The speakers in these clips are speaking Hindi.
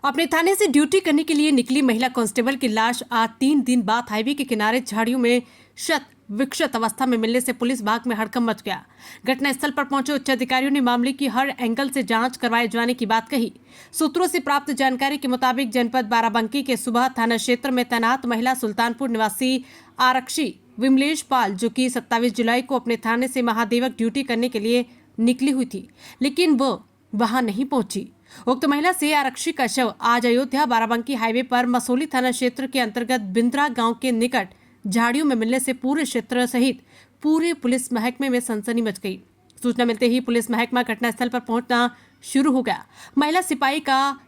अपने थाने से ड्यूटी करने के लिए निकली महिला कांस्टेबल की लाश आज 3 दिन बाद हाईवे के किनारे झाड़ियों में शत विक्षत अवस्था में मिलने से पुलिस भाग में हड़कंप मच गया। घटनास्थल पर पहुंचे उच्च अधिकारियों ने मामले की हर एंगल से जांच करवाए जाने की बात कही। सूत्रों से प्राप्त जानकारी के मुताबिक जनपद बाराबंकी के सुबह थाना क्षेत्र में तैनात महिला सुल्तानपुर निवासी आरक्षी विमलेश पाल, जो कि 27 जुलाई को अपने थाने से महादेवक ड्यूटी करने के लिए निकली हुई थी, लेकिन वो वहां नहीं पहुंची। उक्त महिला से आरक्षी का शव आज अयोध्या बाराबंकी हाईवे पर मसोली थाना क्षेत्र के अंतर्गत बिंद्रा गांव के निकट झाड़ियों में मिलने से पूरे क्षेत्र सहित पूरे पुलिस महकमे में सनसनी मच गई। सूचना मिलते ही पुलिस महकमा घटनास्थल पर पहुंचना शुरू हो गया। महिला सिपाही का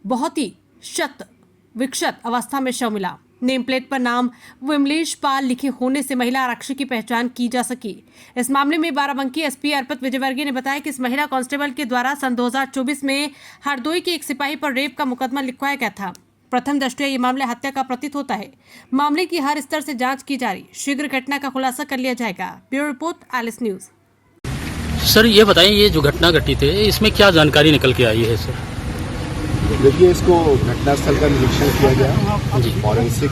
बहुत ही शत विक्षत अवस्था में शव मिला। नेम प्लेट पर नाम विमलेश पाल लिखे होने से महिला आरक्षी की पहचान की जा सकी। इस मामले में बाराबंकी एसपी अर्पित विजयवर्गीय ने बताया कि इस महिला कांस्टेबल के द्वारा सन 2024 में हरदोई के एक सिपाही पर रेप का मुकदमा लिखवाया गया था। प्रथम दृष्टया ये मामला हत्या का प्रतीत होता है। मामले की हर स्तर से जांच की जा रही, शीघ्र घटना का खुलासा कर लिया जाएगा। ब्यूरो रिपोर्ट एलिस न्यूज। सर ये बताएं, ये जो घटना घटी थी इसमें क्या जानकारी निकल के आई है? सर देखिए, इसको घटनास्थल का निरीक्षण किया गया। फॉरेंसिक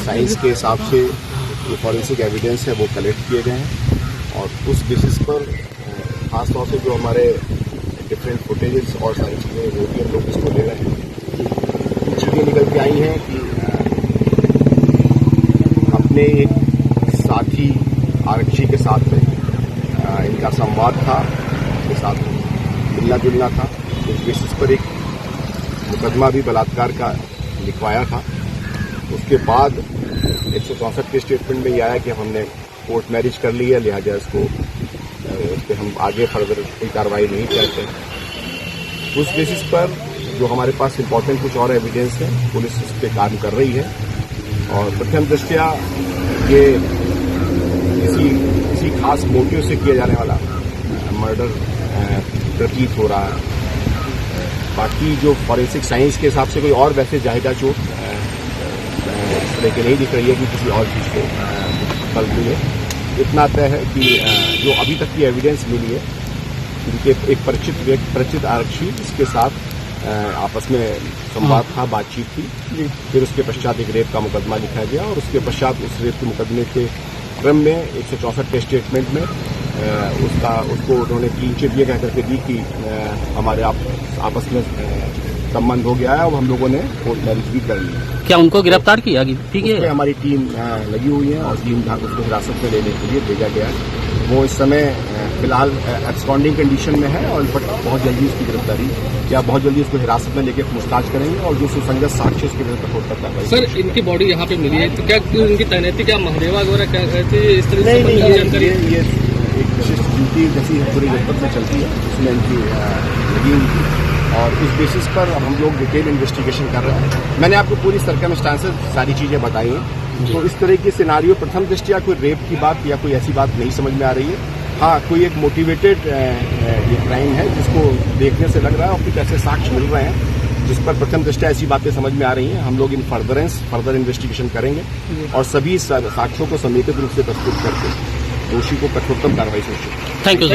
साइंस के हिसाब से जो फॉरेंसिक एविडेंस है वो कलेक्ट किए गए हैं और उस बेसिस पर खासतौर से जो हमारे डिफरेंट फुटेजेस और सारी चीज़ें वो भी हम लोग इसको ले रहे हैं। कुछ चीज़ें निकल के आई हैं कि अपने एक साथी आरक्षी के साथ में इनका संवाद था, उसके साथ मिलना जुलना था। उस बेसिस पर एक मुकदमा भी बलात्कार का लिखवाया था। उसके बाद 164 के स्टेटमेंट में ये आया कि हमने कोर्ट मैरिज कर ली है, लिहाजा इसको उस पर हम आगे फर्दर कोई कार्रवाई नहीं करते। उस बेसिस पर जो हमारे पास इम्पोर्टेंट कुछ और एविडेंस है, पुलिस इस पर काम कर रही है और प्रथम दृष्टया ये किसी खास मोटिव से किया जाने वाला मर्डर प्रतीत हो रहा है। बाकी जो फॉरेंसिक साइंस के हिसाब से कोई और वैसे जाहिदा चोट इस तरह की नहीं दिख रही है कि किसी और चीज़ को बल मिले। इतना तय है कि जो अभी तक की एविडेंस मिली है, उनके एक परिचित आरक्षी इसके साथ आपस में संवाद था, बातचीत थी। फिर उसके पश्चात एक रेप का मुकदमा लिखा गया और उसके पश्चात उस रेप के मुकदमे के क्रम में 164 के स्टेटमेंट में उसको उन्होंने क्लीन चिट ये कहकर के दी कि हमारे आपस में संबंध हो गया है और हम लोगों ने कोर्ट मैरिज भी कर ली। क्या उनको गिरफ्तार किया? ठीक है, हमारी टीम लगी हुई है और टीम उसको हिरासत में लेने के लिए भेजा गया है। वो इस समय फिलहाल एब्सकॉन्डिंग कंडीशन में है और बट बहुत जल्दी उसकी गिरफ्तारी या बहुत जल्दी उसको हिरासत में लेकर पूछताछ करेंगे और जो सुसंगत साक्ष्य उसके विरुद्ध कठोर करता है। सर, इनकी बॉडी यहाँ पे मिली है तो क्या इनकी तैनाती क्या महादेवा वगैरह क्या कहते हैं? इस तरह से जानकारी ये एक विशिष्ट ड्यूटी जैसी पूरी जनपद में चलती है, उसमें इनकी लगी हुई थी और इस बेसिस पर हम लोग डिटेल इन्वेस्टिगेशन कर रहे हैं। मैंने आपको पूरी सर्कमस्टांसेस सारी चीज़ें बताई हैं। तो इस तरह की सिनारियो प्रथम दृष्टया कोई रेप की बात या कोई ऐसी बात नहीं समझ में आ रही है। हाँ, कोई एक मोटिवेटेड ये क्राइम है जिसको देखने से लग रहा है और कुछ ऐसे साक्ष्य मिल रहे हैं जिस पर प्रथम दृष्टया ऐसी बातें समझ में आ रही हैं। हम लोग इन फर्दर इन्वेस्टिगेशन करेंगे और सभी साक्ष्यों को समेकित रूप से प्रस्तुत करके दोषी को कठोरतम कार्रवाई सुनिश्चित। Thank you sir.